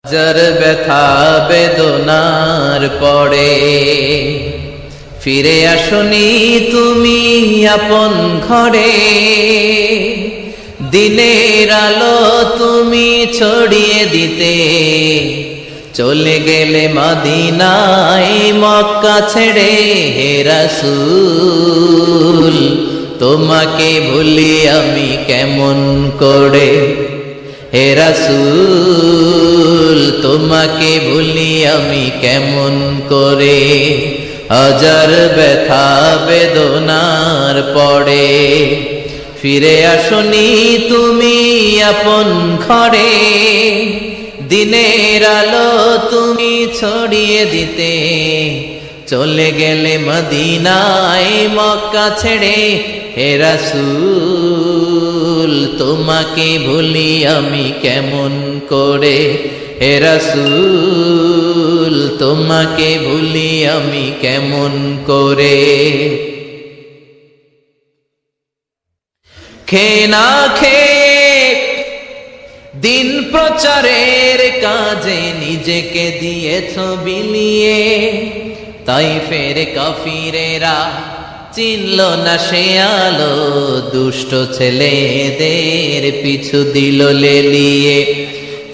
হাজার ব্যথা বেদনার পরে ফিরে আসনি তুমি আপন ঘরে। দিনের আলো তুমি ছড়িয়ে দিতে চলে গেলে মদিনায় মক্কা ছেড়ে। হে রাসূল তোমাকে ভুলি আমি কেমন করে। হে রাসূল তোমাকে ভুলি আমি কেমন করে। হাজার ব্যথা বেদনার পরে ফিরে আসনি তুমি আপন ঘরে। দিনের আলো তুমি ছড়িয়ে দিতে চলে গেলে মদিনায় মক্কা ছেড়ে। হে রাসূল তোমাকে ভুলি আমি কেমন করে। হে রাসূল তোমাকে ভুলি আমি কেমন করে। খেয়ে না খেয়ে দিন প্রচারের কাজে নিজেকে দিয়েছ বিলিয়ে। তাইফের কাফিরেরা চিনল না সে আলো, দুষ্ট ছেলেদের পিছু দিল লেলিয়ে।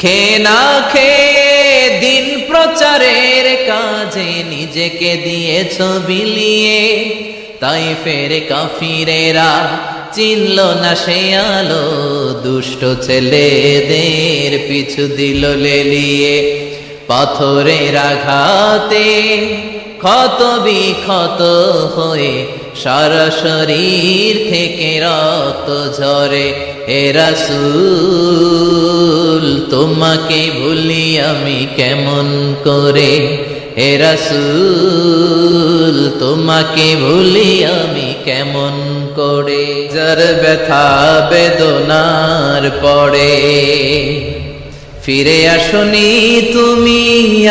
খেয়ে না খেয়ে দিন প্রচারের কাজে নিজেকে দিয়েছ বিলিয়ে। তাইফের কাফিরেরা চিনল না সে আলো, দুষ্ট ছেলেদের পিছু দিল লেলিয়ে। পাথরের আঘাতে ক্ষত বিক্ষত হয়ে সারা শরীর থেকে রক্ত ঝরে। হে রাসূল তোমাকে ভুলি আমি কেমন করে। হে রাসূল তোমাকে ভুলি আমি কেমন করে। যার ব্যথা বেদনার পরে ফিরে আসনি তুমি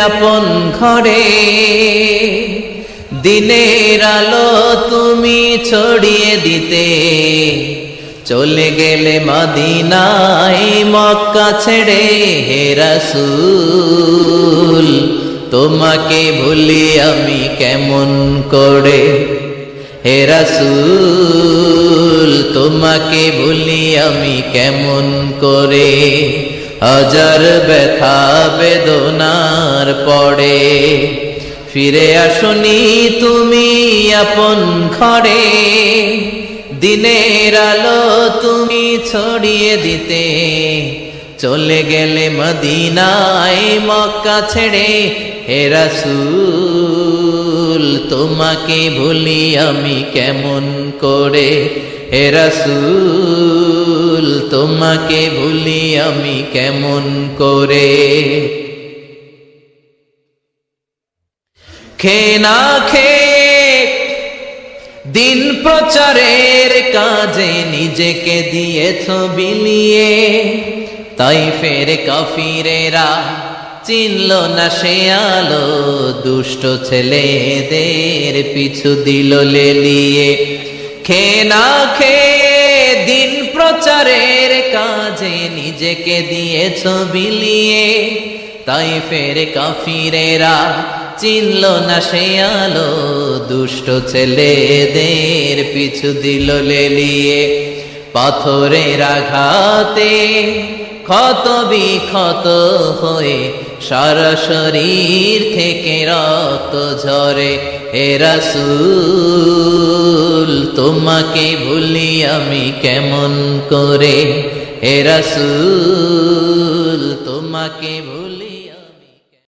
আপন ঘরে। দিনের আলো তুমি ছড়িয়ে দিতে চলে গেলে মদিনায় মক্কা ছেড়ে। হে রাসূল তোমাকে ভুলি আমি কেমন করে। হে রাসূল তোমাকে ভুলি আমি কেমন করে। হাজার ব্যথা বেদনার পরে ফিরে আসনি তুমি আপন ঘরে। দিনের আলো তুমি ছড়িয়ে দিতে চলে গেলে মদিনায় মক্কা ছেড়ে। হে রাসূল তোমাকে ভুলি আমি কেমন করে। হে রাসূল তোমাকে ভুলি আমি কেমন করে। খেয়ে না খেয়ে দিন প্রচারের কাজে নিজেকে দিয়েছ বিলিয়ে। তাইফের কাফিরেরা চিনল না সে আলো, দুষ্ট ছেলেদের পিছু দিল লেলিয়ে। খেয়ে না খেয়ে দিন প্রচারের কাজে নিজেকে দিয়েছ বিলিয়ে। তাইফের কাফিরেরা চিনল না সে আলো, দুষ্ট ছেলেদের পিছু দিল লেলিয়ে। পাথরের আঘাতে ক্ষত বিক্ষত হয়ে সারা শরীর থেকে রক্ত ঝরে। হে রাসূল তোমাকে ভুলি আমি কেমন করে। হে রাসূল তোমাকে ভুলি